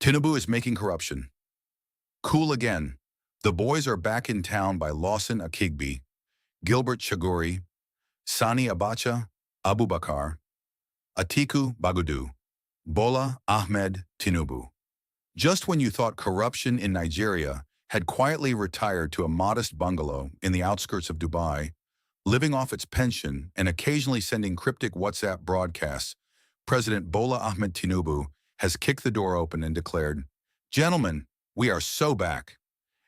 Tinubu is making corruption cool again. The boys are back in town by Lawson Akigbe, Gilbert Chagori, Sani Abacha, Abubakar, Atiku Bagudu, Bola Ahmed Tinubu. Just when you thought corruption in Nigeria had quietly retired to a modest bungalow in the outskirts of Dubai, living off its pension and occasionally sending cryptic WhatsApp broadcasts, President Bola Ahmed Tinubu has kicked the door open and declared, "Gentlemen, we are so back.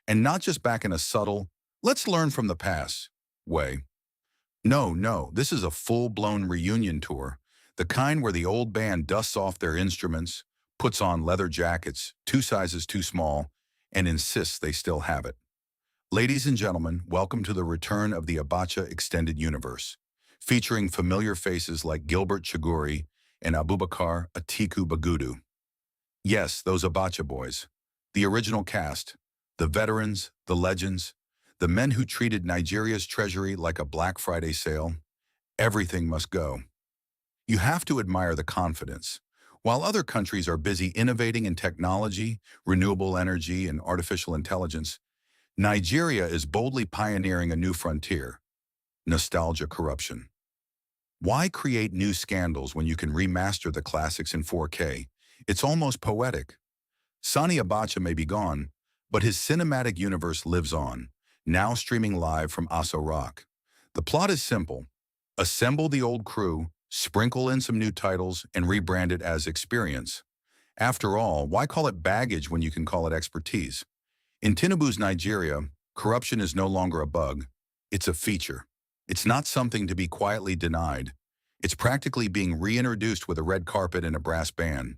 And not just back in a subtle, let's learn from the past way. No, this is a full-blown reunion tour, the kind where the old band dusts off their instruments, puts on leather jackets, 2 sizes too small, and insists they still have it. Ladies and gentlemen, welcome to the return of the Abacha Extended Universe, featuring familiar faces like Gilbert Chagori and Abubakar Atiku Bagudu. Yes, those Abacha boys, the original cast, the veterans, the legends, the men who treated Nigeria's treasury like a Black Friday sale. Everything must go. You have to admire the confidence. While other countries are busy innovating in technology, renewable energy, and artificial intelligence, Nigeria is boldly pioneering a new frontier: nostalgia corruption. Why create new scandals when you can remaster the classics in 4K? It's almost poetic. Sani Abacha may be gone, but his cinematic universe lives on, now streaming live from Aso Rock. The plot is simple. Assemble the old crew, sprinkle in some new titles, and rebrand it as Experience. After all, why call it baggage when you can call it expertise? In Tinubu's Nigeria, corruption is no longer a bug. It's a feature. It's not something to be quietly denied. It's practically being reintroduced with a red carpet and a brass band.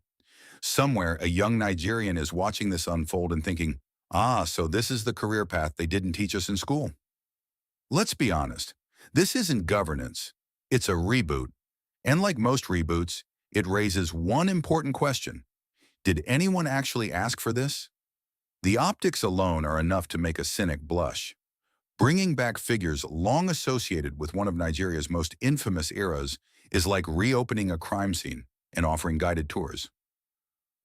Somewhere, a young Nigerian is watching this unfold and thinking, so this is the career path they didn't teach us in school. Let's be honest. This isn't governance. It's a reboot. And like most reboots, it raises one important question. Did anyone actually ask for this? The optics alone are enough to make a cynic blush. Bringing back figures long associated with one of Nigeria's most infamous eras is like reopening a crime scene and offering guided tours.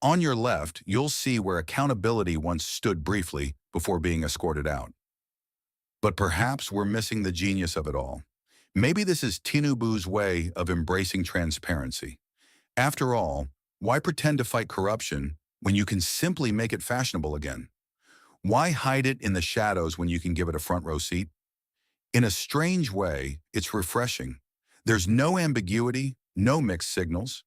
On your left, you'll see where accountability once stood briefly before being escorted out. But perhaps we're missing the genius of it all. Maybe this is Tinubu's way of embracing transparency. After all, why pretend to fight corruption when you can simply make it fashionable again? Why hide it in the shadows when you can give it a front row seat? In a strange way, it's refreshing. There's no ambiguity, no mixed signals.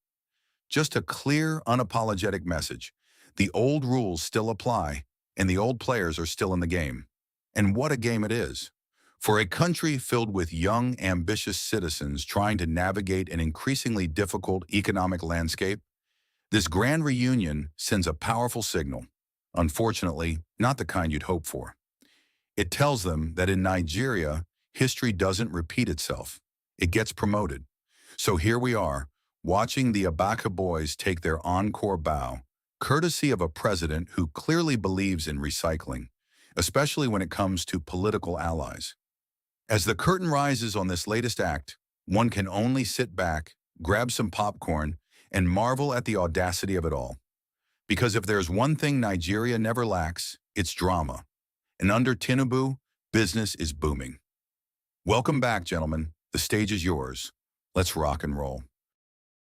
Just a clear, unapologetic message. The old rules still apply, and the old players are still in the game. And what a game it is. For a country filled with young, ambitious citizens trying to navigate an increasingly difficult economic landscape, this grand reunion sends a powerful signal. Unfortunately, not the kind you'd hope for. It tells them that in Nigeria, history doesn't repeat itself. It gets promoted. So here we are, watching the Abacha boys take their encore bow, courtesy of a president who clearly believes in recycling, especially when it comes to political allies. As the curtain rises on this latest act, one can only sit back, grab some popcorn, and marvel at the audacity of it all. Because if there's one thing Nigeria never lacks, it's drama. And under Tinubu, business is booming. Welcome back, gentlemen. The stage is yours. Let's rock and roll.